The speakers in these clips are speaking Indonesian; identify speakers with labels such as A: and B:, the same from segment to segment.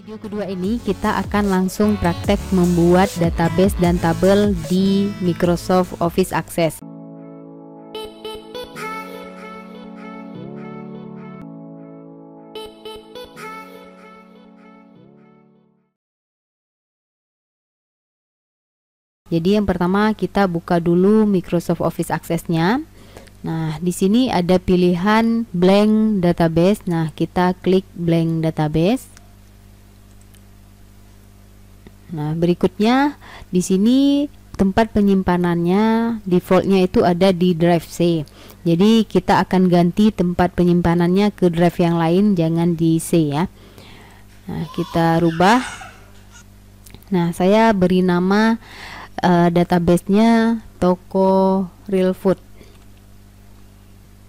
A: Video kedua ini kita akan langsung praktek membuat database dan tabel di Microsoft Office Access. Jadi yang pertama kita buka dulu Microsoft Office Access-nya. Nah, di sini ada pilihan blank database. Nah, kita klik blank database. Nah, berikutnya di sini tempat penyimpanannya defaultnya itu ada di drive C. Jadi kita akan ganti tempat penyimpanannya ke drive yang lain, jangan di C ya. Nah, kita rubah. Nah, saya beri nama database-nya Toko Real Food.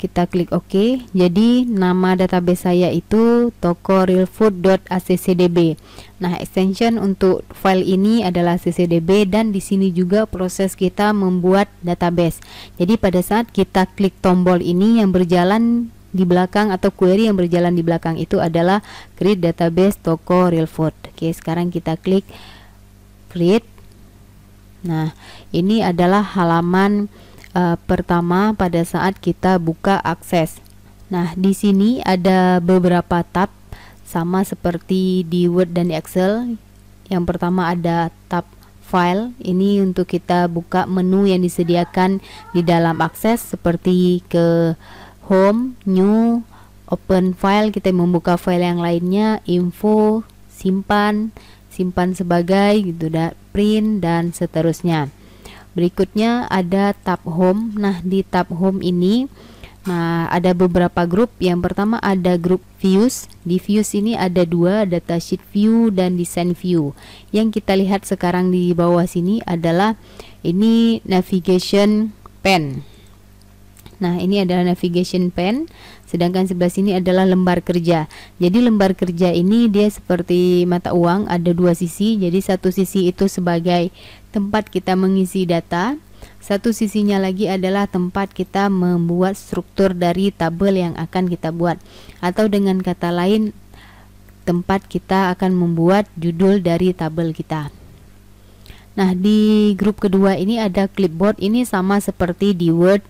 A: Kita klik OK. Jadi nama database saya itu tokorealfood.accdb. Nah, extension untuk file ini adalah ccdb, dan di sini juga proses kita membuat database. Jadi pada saat kita klik tombol ini, yang berjalan di belakang atau query yang berjalan di belakang itu adalah create database Toko Real Food. Oke, sekarang kita klik create. Nah, ini adalah halaman pertama pada saat kita buka akses. Nah, di sini ada beberapa tab sama seperti di Word dan Excel. Yang pertama ada tab file. Ini untuk kita buka menu yang disediakan di dalam akses, seperti ke home, new, open file, kita membuka file yang lainnya, info, simpan sebagai gitu, print dan seterusnya. Berikutnya ada tab home. Nah, di tab home ini ada beberapa grup. Yang pertama ada grup views. Di views ini ada dua, datasheet view dan design view. Yang kita lihat sekarang di bawah sini adalah ini navigation pane. Nah, ini adalah navigation pane, sedangkan sebelah sini adalah lembar kerja. Jadi lembar kerja ini dia seperti mata uang, ada dua sisi. Jadi satu sisi itu sebagai tempat kita mengisi data, satu sisinya lagi adalah tempat kita membuat struktur dari tabel yang akan kita buat, atau dengan kata lain tempat kita akan membuat judul dari tabel kita. Nah, di grup kedua ini ada clipboard. Ini sama seperti di Word.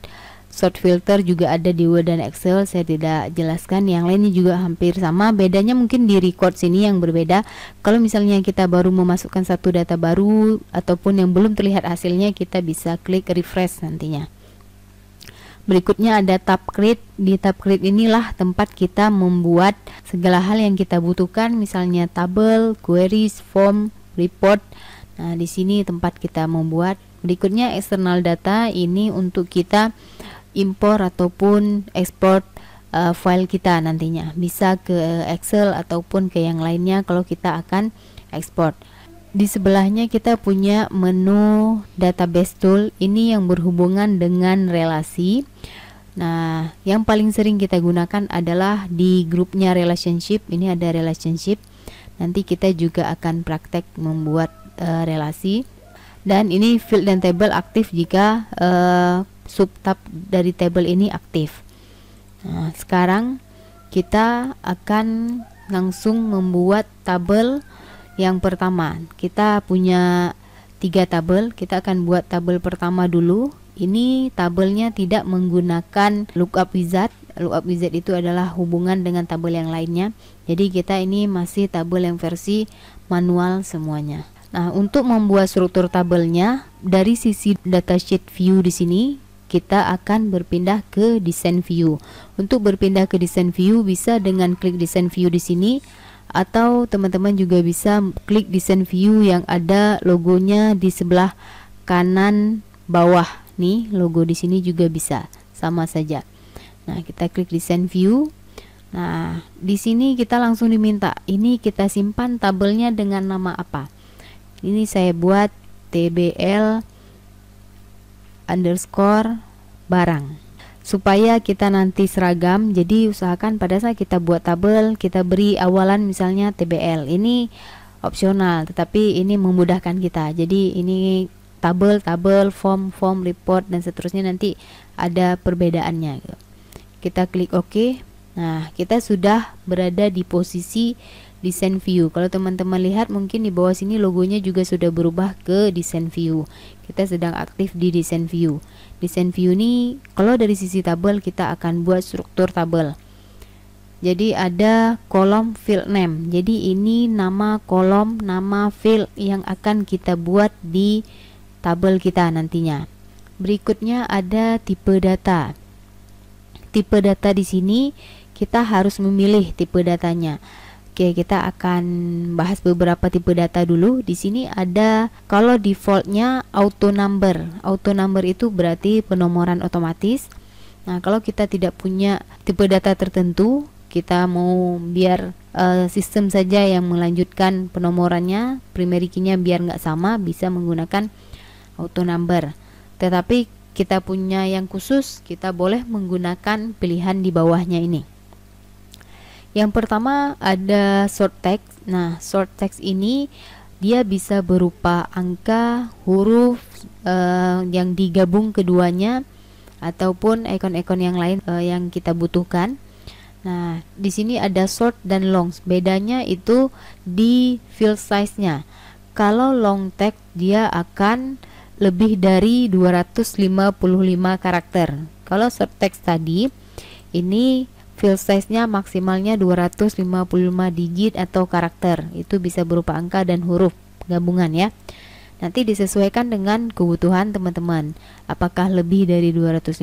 A: Sort filter juga ada di Word dan Excel, saya tidak jelaskan. Yang lainnya juga hampir sama, bedanya mungkin di record sini yang berbeda. Kalau misalnya kita baru memasukkan satu data baru ataupun yang belum terlihat hasilnya, kita bisa klik refresh nantinya. Berikutnya ada tab create. Di tab create inilah tempat kita membuat segala hal yang kita butuhkan, misalnya tabel, queries, form, report. Nah, di sini tempat kita membuat. Berikutnya external data, ini untuk kita impor ataupun ekspor file kita nantinya, bisa ke Excel ataupun ke yang lainnya kalau kita akan ekspor. Di sebelahnya kita punya menu database tool, ini yang berhubungan dengan relasi. Nah, yang paling sering kita gunakan adalah di grupnya relationship. Ini ada relationship, nanti kita juga akan praktek membuat relasi. Dan ini field dan table aktif jika subtab dari table ini aktif. Nah, sekarang kita akan langsung membuat tabel yang pertama. Kita punya 3 tabel, kita akan buat tabel pertama dulu. Ini tabelnya tidak menggunakan lookup wizard. Lookup wizard itu adalah hubungan dengan tabel yang lainnya. Jadi kita ini masih tabel yang versi manual semuanya. Nah, untuk membuat struktur tabelnya dari sisi datasheet view di sini, kita akan berpindah ke design view. Untuk berpindah ke design view bisa dengan klik design view di sini, atau teman-teman juga bisa klik design view yang ada logonya di sebelah kanan bawah. Nih, logo di sini juga bisa, sama saja. Nah, kita klik design view. Nah, di sini kita langsung diminta, ini kita simpan tabelnya dengan nama apa? Ini saya buat tbl underscore barang supaya kita nanti seragam. Jadi usahakan pada saat kita buat tabel, kita beri awalan misalnya tbl. Ini opsional, tetapi ini memudahkan kita. Jadi ini tabel, form, report dan seterusnya, nanti ada perbedaannya. Kita klik OK. Nah, kita sudah berada di posisi design view. Kalau teman-teman lihat mungkin di bawah sini logonya juga sudah berubah ke design view. Kita sedang aktif di design view. Design view ini kalau dari sisi tabel kita akan buat struktur tabel. Jadi ada kolom field name. Jadi ini nama kolom, nama field yang akan kita buat di tabel kita nantinya. Berikutnya ada tipe data. Tipe data di sini kita harus memilih tipe datanya. Oke, kita akan bahas beberapa tipe data dulu. Di sini ada kalau defaultnya auto number. Auto number itu berarti penomoran otomatis. Nah, kalau kita tidak punya tipe data tertentu, kita mau biar sistem saja yang melanjutkan penomorannya, primary key-nya biar nggak sama, bisa menggunakan auto number. Tetapi kita punya yang khusus, kita boleh menggunakan pilihan di bawahnya ini. Yang pertama ada short text. Nah, short text ini dia bisa berupa angka, huruf yang digabung keduanya, ataupun ikon-ikon yang lain yang kita butuhkan. Nah, di sini ada short dan long. Bedanya itu di field size-nya. Kalau long text dia akan lebih dari 255 karakter. Kalau short text tadi ini field size-nya maksimalnya 255 digit atau karakter. Itu bisa berupa angka dan huruf gabungan ya. Nanti disesuaikan dengan kebutuhan teman-teman. Apakah lebih dari 255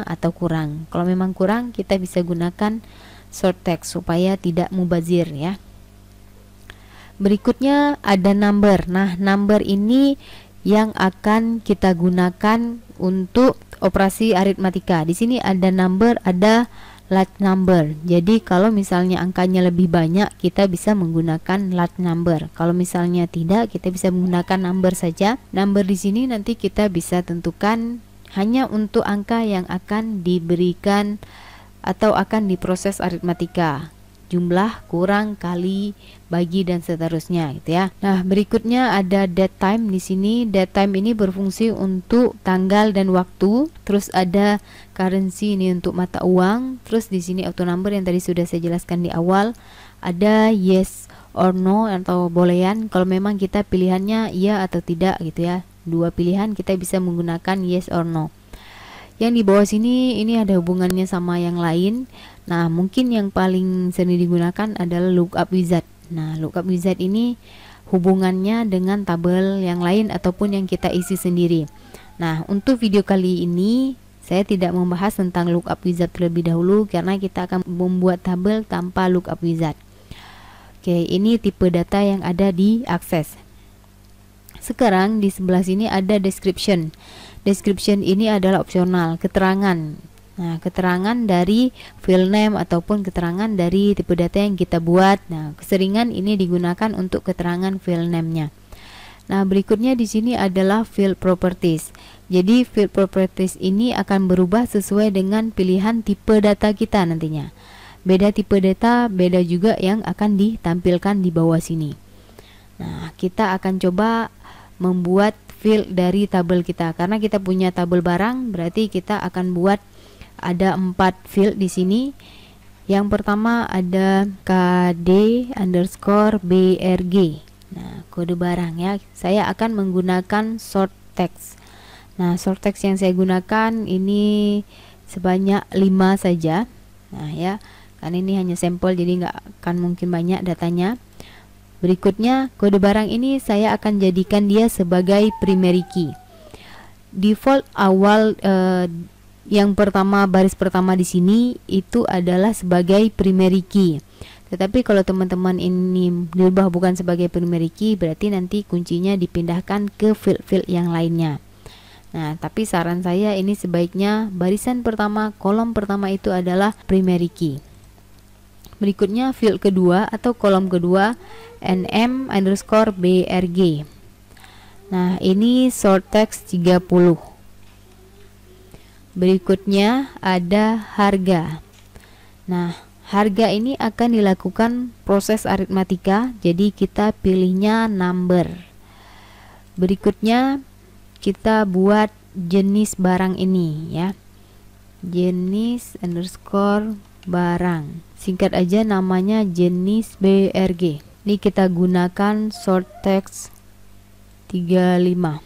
A: atau kurang. Kalau memang kurang, kita bisa gunakan short text supaya tidak mubazir ya. Berikutnya ada number. Nah, number ini yang akan kita gunakan untuk operasi aritmatika. Di sini ada number, ada large number. Jadi kalau misalnya angkanya lebih banyak, kita bisa menggunakan large number. Kalau misalnya tidak, kita bisa menggunakan number saja. Number di sini nanti kita bisa tentukan hanya untuk angka yang akan diberikan atau akan diproses aritmatika. Jumlah, kurang, kali, bagi dan seterusnya gitu ya. Nah, berikutnya ada date time. Di sini date time ini berfungsi untuk tanggal dan waktu. Terus ada currency ini untuk mata uang. Terus di sini auto number yang tadi sudah saya jelaskan di awal. Ada yes or no atau bolehan. Kalau memang kita pilihannya iya atau tidak gitu ya. Dua pilihan kita bisa menggunakan yes or no. Yang di bawah sini ini ada hubungannya sama yang lain. Nah, mungkin yang paling sering digunakan adalah lookup wizard. Nah, lookup wizard ini hubungannya dengan tabel yang lain ataupun yang kita isi sendiri. Nah, untuk video kali ini saya tidak membahas tentang lookup wizard terlebih dahulu karena kita akan membuat tabel tanpa lookup wizard. Oke, ini tipe data yang ada di akses. Sekarang di sebelah sini ada description. Description ini adalah opsional, keterangan. Nah, keterangan dari file name ataupun keterangan dari tipe data yang kita buat. Nah, keseringan ini digunakan untuk keterangan file name-nya. Nah, berikutnya di sini adalah field properties. Jadi field properties ini akan berubah sesuai dengan pilihan tipe data kita nantinya. Beda tipe data, beda juga yang akan ditampilkan di bawah sini. Nah, kita akan coba membuat field dari tabel kita. Karena kita punya tabel barang, berarti kita akan buat ada 4 field di sini. Yang pertama ada KD_BRG. Nah, kode barang ya. Saya akan menggunakan short text. Nah, short text yang saya gunakan ini sebanyak 5 saja. Nah ya, karena ini hanya sampel jadi nggak akan mungkin banyak datanya. Berikutnya, kode barang ini saya akan jadikan dia sebagai primary key. Default awal yang pertama, baris pertama di sini itu adalah sebagai primary key. Tetapi kalau teman-teman ini dirubah bukan sebagai primary key, berarti nanti kuncinya dipindahkan ke field-field yang lainnya. Nah, tapi saran saya ini sebaiknya barisan pertama, kolom pertama itu adalah primary key. Berikutnya field kedua atau kolom kedua nm_brg. Nah, ini short text 30. Berikutnya ada harga. Nah, harga ini akan dilakukan proses aritmatika, jadi kita pilihnya number. Berikutnya kita buat jenis barang ini ya. Jenis_barang. barang. Singkat aja namanya jenis BRG. Ini kita gunakan short text 35.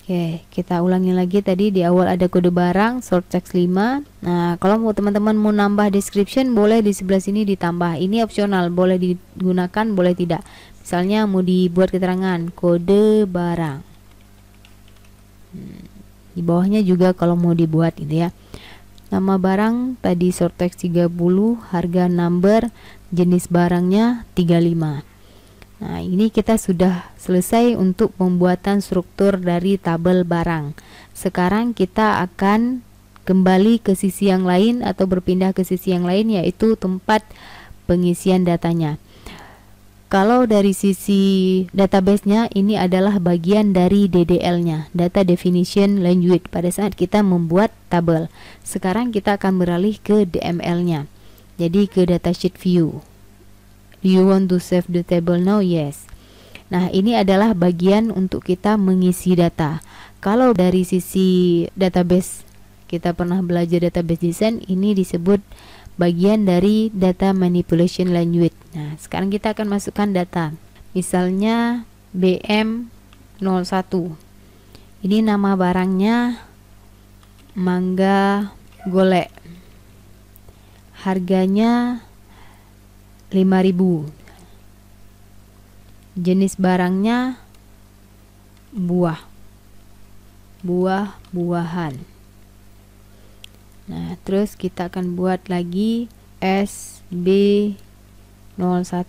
A: Oke, kita ulangi lagi. Tadi di awal ada kode barang, short text 5. Nah, kalau mau teman-teman mau nambah description, boleh di sebelah sini ditambah. Ini opsional, boleh digunakan, boleh tidak. Misalnya mau dibuat keterangan kode barang. Di bawahnya juga kalau mau dibuat gitu ya. Nama barang tadi short text 30, harga number, jenis barangnya 35. Nah, ini kita sudah selesai untuk pembuatan struktur dari tabel barang. Sekarang kita akan kembali ke sisi yang lain atau berpindah ke sisi yang lain, yaitu tempat pengisian datanya. Kalau dari sisi database-nya, ini adalah bagian dari DDL-nya, Data Definition Language, pada saat kita membuat tabel. Sekarang kita akan beralih ke DML-nya, jadi ke datasheet view. Do you want to save the table now? Yes. Nah, ini adalah bagian untuk kita mengisi data. Kalau dari sisi database, kita pernah belajar database design, ini disebut bagian dari data manipulation language. Nah, sekarang kita akan masukkan data. Misalnya BM01. Ini nama barangnya mangga golek. Harganya 5.000. Jenis barangnya buah-buahan. Nah, terus kita akan buat lagi SB01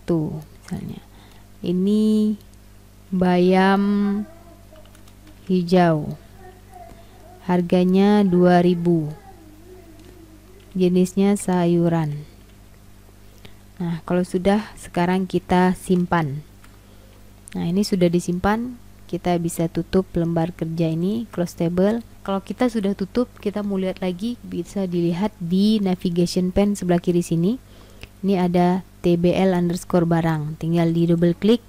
A: misalnya. Ini bayam hijau. Harganya 2.000. Jenisnya sayuran. Nah, kalau sudah, sekarang kita simpan. Nah, ini sudah disimpan. Kita bisa tutup lembar kerja ini, close table. Kalau kita sudah tutup, kita mau lihat lagi, bisa dilihat di navigation pane sebelah kiri sini. Ini ada tbl underscore barang. Tinggal di double klik.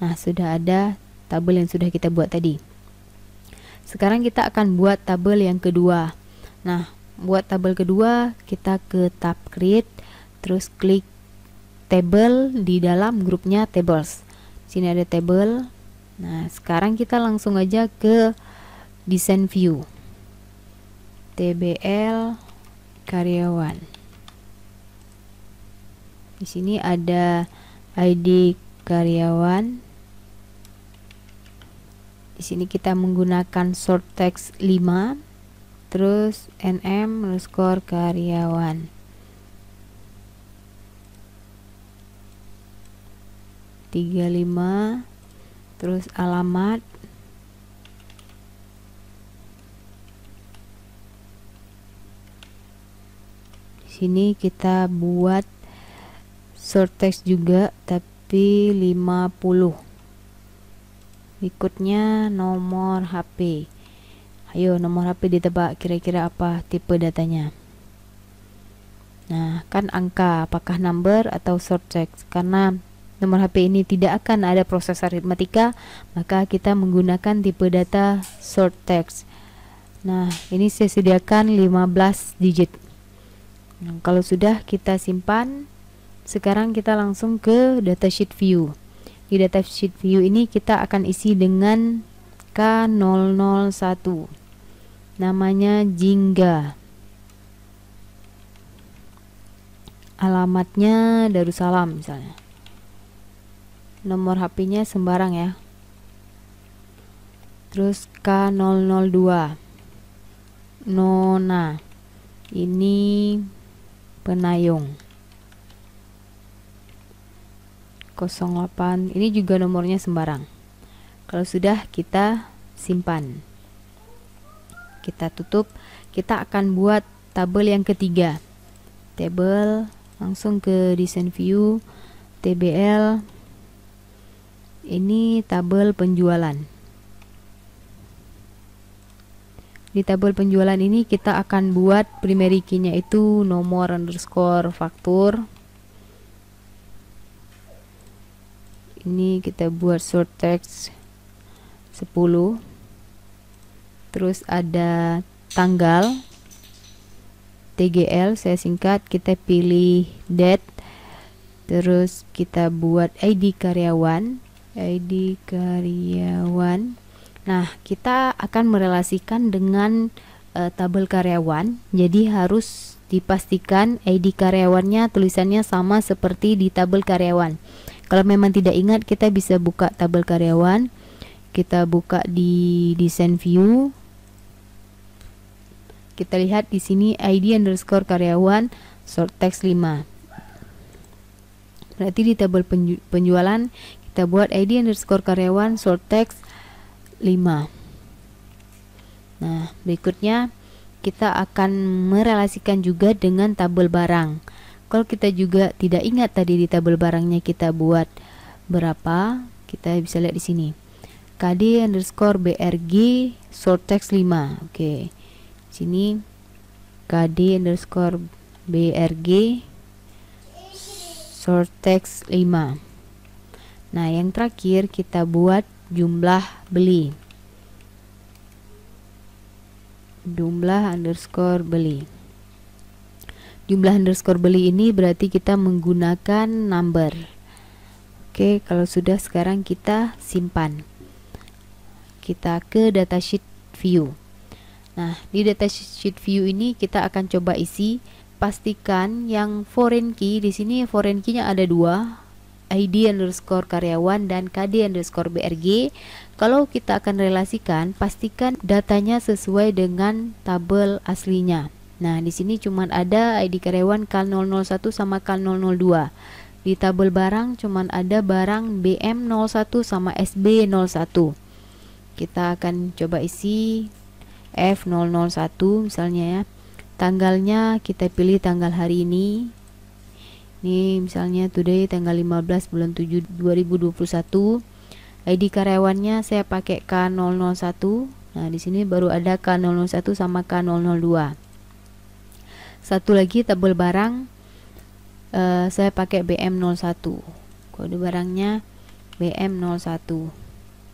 A: Nah, sudah ada tabel yang sudah kita buat tadi. Sekarang kita akan buat tabel yang kedua. Nah, buat tabel kedua, kita ke tab create, terus klik table di dalam grupnya tables. Sini ada table. Nah, sekarang kita langsung aja ke design view. TBL karyawan. Di sini ada ID karyawan. Di sini kita menggunakan short text 5, terus nm underscore karyawan. 35, terus alamat, di sini kita buat short text juga tapi 50. Berikutnya nomor HP. Ayo, nomor HP ditebak kira-kira apa tipe datanya. Nah, kan angka, apakah number atau short text? Karena nomor HP ini tidak akan ada proses aritmatika, maka kita menggunakan tipe data short text. Nah, ini saya sediakan 15 digit. Nah, kalau sudah kita simpan, sekarang kita langsung ke datasheet view. Di datasheet view ini kita akan isi dengan K001. Namanya Jingga. Alamatnya Darussalam misalnya. Nomor HP-nya sembarang ya. Terus K002 Nona. Ini Penayung. 08. Ini juga nomornya sembarang. Kalau sudah, kita simpan. Kita tutup. Kita akan buat tabel yang ketiga. Table, langsung ke design view, TBL. Ini tabel penjualan. Di tabel penjualan ini kita akan buat primary key-nya itu nomor underscore faktur. Ini kita buat short text 10. Terus ada tanggal. TGL, saya singkat, kita pilih date, terus kita buat ID karyawan. Nah, kita akan merelasikan dengan tabel karyawan, jadi harus dipastikan ID karyawannya tulisannya sama seperti di tabel karyawan. Kalau memang tidak ingat, kita bisa buka tabel karyawan, kita buka di design view, kita lihat di sini ID underscore karyawan short text 5. Berarti di tabel penjualan kita buat ID underscore karyawan short text 5. Nah, berikutnya kita akan merelasikan juga dengan tabel barang. Kalau kita juga tidak ingat tadi di tabel barangnya kita buat berapa, kita bisa lihat di sini. KD underscore BRG short text 5. Oke. Sini KD underscore BRG short text 5. Nah, yang terakhir kita buat jumlah beli. Jumlah underscore beli. Jumlah underscore beli ini berarti kita menggunakan number. Oke, kalau sudah, sekarang kita simpan. Kita ke datasheet view. Nah, di datasheet view ini kita akan coba isi. Pastikan yang foreign key, di sini foreign key-nya ada 2, ID underscore karyawan dan KD underscore BRG. Kalau kita akan relasikan, pastikan datanya sesuai dengan tabel aslinya. Nah, di sini cuma ada ID karyawan K001 sama K002. Di tabel barang cuma ada barang BM01 sama SB01. Kita akan coba isi F001 misalnya ya. Tanggalnya kita pilih tanggal hari ini. Ini misalnya today tanggal 15 bulan 7 2021. ID karyawannya saya pakai K001. Nah, di sini baru ada K001 sama K002. Satu lagi tabel barang, saya pakai BM01. Kode barangnya BM01.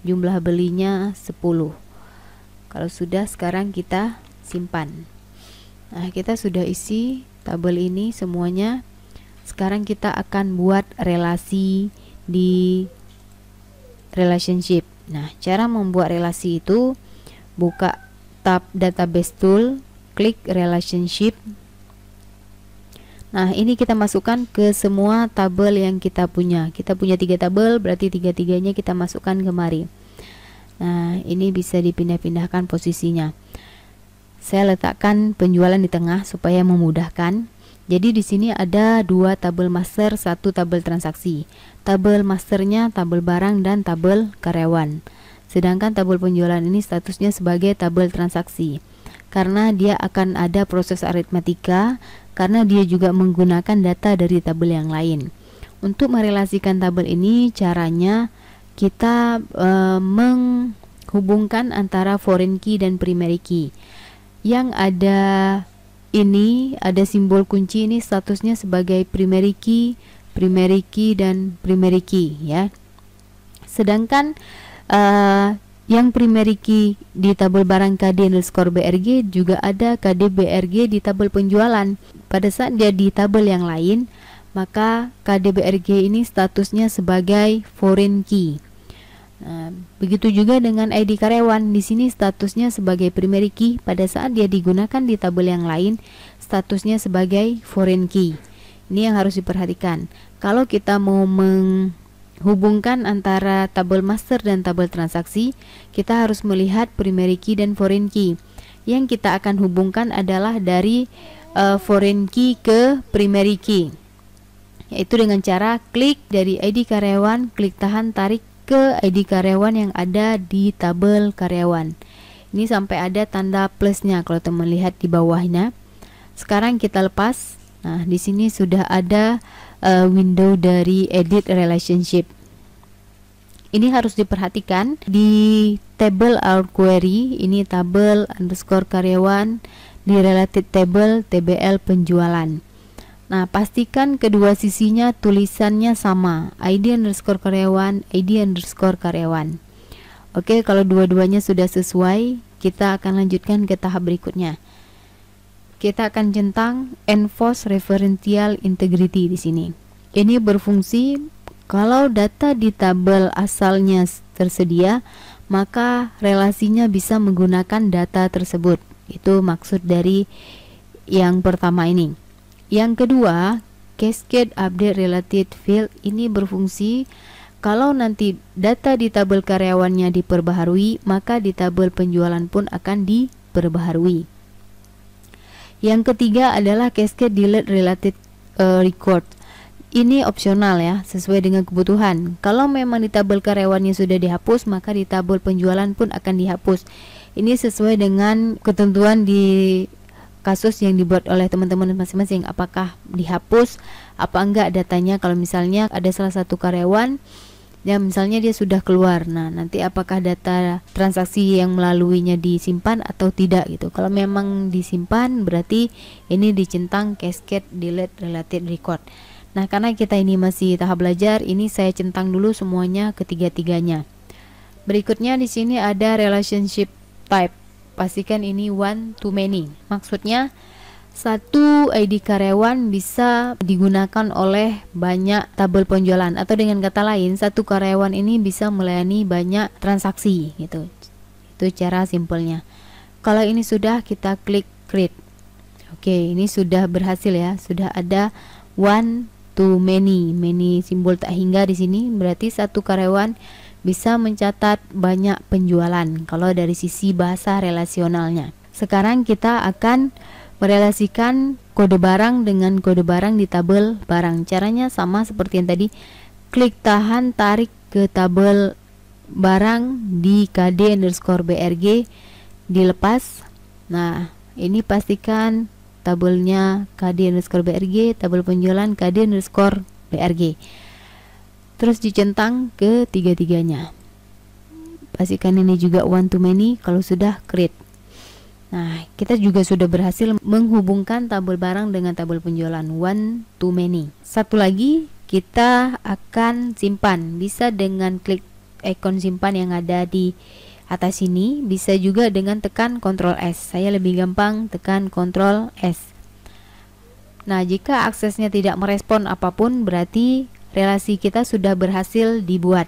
A: Jumlah belinya 10. Kalau sudah, sekarang kita simpan. Nah, kita sudah isi tabel ini semuanya. Sekarang kita akan buat relasi di relationship. Nah, cara membuat relasi itu, buka tab database tool, klik relationship. Nah, ini kita masukkan ke semua tabel yang kita punya. Kita punya 3 tabel, berarti 3-3-nya kita masukkan kemari. Nah, ini bisa dipindah-pindahkan posisinya. Saya letakkan penjualan di tengah supaya memudahkan. Jadi di sini ada 2 tabel master, 1 tabel transaksi. Tabel masternya tabel barang dan tabel karyawan. Sedangkan tabel penjualan ini statusnya sebagai tabel transaksi. Karena dia akan ada proses aritmatika, karena dia juga menggunakan data dari tabel yang lain. Untuk merelasikan tabel ini, caranya kita menghubungkan antara foreign key dan primary key. Yang ada ini, ada simbol kunci ini statusnya sebagai primary key dan primary key ya. Sedangkan yang primary key di tabel barang KD underscore BRG juga ada KD BRG di tabel penjualan. Pada saat dia di tabel yang lain, maka KD BRG ini statusnya sebagai foreign key. Nah, begitu juga dengan ID karyawan. Di sini statusnya sebagai primary key, pada saat dia digunakan di tabel yang lain statusnya sebagai foreign key. Ini yang harus diperhatikan. Kalau kita mau menghubungkan antara tabel master dan tabel transaksi, kita harus melihat primary key dan foreign key. Yang kita akan hubungkan adalah dari foreign key ke primary key, yaitu dengan cara klik dari ID karyawan, klik tahan, tarik ke ID karyawan yang ada di tabel karyawan. Ini sampai ada tanda plusnya kalau teman lihat di bawahnya. Sekarang kita lepas. Nah, di sini sudah ada window dari edit relationship. Ini harus diperhatikan di table our query, ini tabel underscore karyawan, di related table TBL penjualan. Nah, pastikan kedua sisinya tulisannya sama, ID underscore karyawan, ID underscore karyawan. Oke, kalau dua-duanya sudah sesuai, kita akan lanjutkan ke tahap berikutnya. kita akan centang enforce referential integrity di sini. Ini berfungsi kalau data di tabel asalnya tersedia, maka relasinya bisa menggunakan data tersebut. Itu maksud dari yang pertama ini. Yang kedua, cascade update related field ini berfungsi kalau nanti data di tabel karyawannya diperbaharui, maka di tabel penjualan pun akan diperbaharui. Yang ketiga adalah cascade delete related record. Ini opsional ya, sesuai dengan kebutuhan. Kalau memang di tabel karyawannya sudah dihapus, maka di tabel penjualan pun akan dihapus. Ini sesuai dengan ketentuan di kasus yang dibuat oleh teman-teman masing-masing, apakah dihapus apa enggak datanya. Kalau misalnya ada salah satu karyawan yang misalnya dia sudah keluar, nah nanti apakah data transaksi yang melaluinya disimpan atau tidak gitu. Kalau memang disimpan, berarti ini dicentang cascade delete related record. Nah, karena kita ini masih tahap belajar, ini saya centang dulu semuanya ketiga-tiganya. Berikutnya di sini ada relationship type. Pastikan ini one to many. Maksudnya satu ID karyawan bisa digunakan oleh banyak tabel penjualan, atau dengan kata lain satu karyawan ini bisa melayani banyak transaksi gitu. Itu cara simpelnya. Kalau ini sudah, kita klik create. Oke, ini sudah berhasil ya. Sudah ada one to many simbol tak hingga di sini, berarti satu karyawan bisa mencatat banyak penjualan kalau dari sisi bahasa relasionalnya. Sekarang kita akan merelasikan kode barang dengan kode barang di tabel barang. Caranya sama seperti yang tadi. Klik tahan, tarik ke tabel barang di KD_BRG, dilepas. Nah, ini pastikan tabelnya KD_BRG, tabel penjualan KD_BRG. Terus dicentang ke tiga-tiganya. Pastikan ini juga one to many. Kalau sudah, create. Nah, kita juga sudah berhasil menghubungkan tabel barang dengan tabel penjualan one to many. Satu lagi, kita akan simpan. Bisa dengan klik ikon simpan yang ada di atas ini, bisa juga dengan tekan Ctrl S. Saya lebih gampang tekan Ctrl S. Nah, jika aksesnya tidak merespon apapun, berarti relasi kita sudah berhasil dibuat.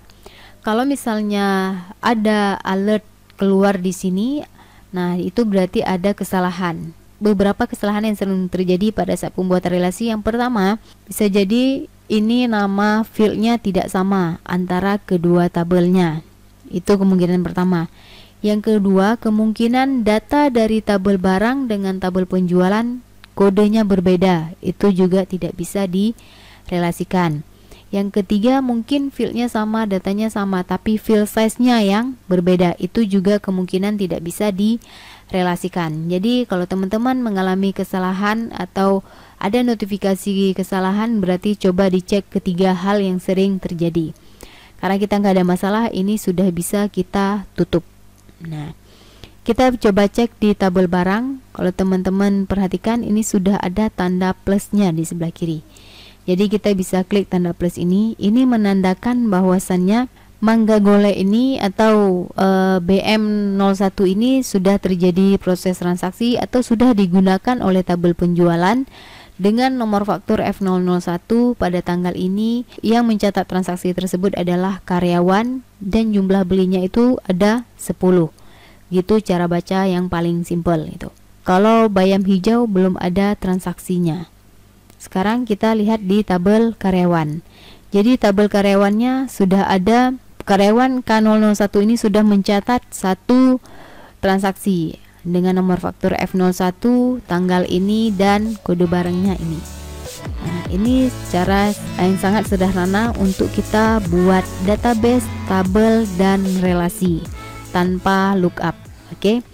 A: Kalau misalnya ada alert keluar di sini, nah itu berarti ada kesalahan. Beberapa kesalahan yang sering terjadi pada saat pembuatan relasi. Yang pertama, bisa jadi ini nama fieldnya tidak sama antara kedua tabelnya. Itu kemungkinan pertama. Yang kedua, kemungkinan data dari tabel barang dengan tabel penjualan kodenya berbeda. Itu juga tidak bisa direlasikan. Yang ketiga, mungkin fieldnya sama, datanya sama, tapi field size-nya yang berbeda. Itu juga kemungkinan tidak bisa direlasikan. Jadi kalau teman-teman mengalami kesalahan atau ada notifikasi kesalahan, berarti coba dicek ketiga hal yang sering terjadi. Karena kita nggak ada masalah, ini sudah bisa kita tutup. Nah, kita coba cek di tabel barang. Kalau teman-teman perhatikan, ini sudah ada tanda plusnya di sebelah kiri. Jadi kita bisa klik tanda plus ini. Ini menandakan bahwasannya Mangga Gole ini atau BM01 ini sudah terjadi proses transaksi atau sudah digunakan oleh tabel penjualan dengan nomor faktur F001 pada tanggal ini. Yang mencatat transaksi tersebut adalah karyawan dan jumlah belinya itu ada 10. Gitu cara baca yang paling simpel itu. Kalau bayam hijau belum ada transaksinya. Sekarang kita lihat di tabel karyawan. Jadi tabel karyawannya sudah ada. Karyawan K001 ini sudah mencatat satu transaksi dengan nomor faktur F01, tanggal ini, dan kode barangnya ini. Nah, ini cara yang sangat sederhana untuk kita buat database, tabel, dan relasi tanpa lookup. Oke.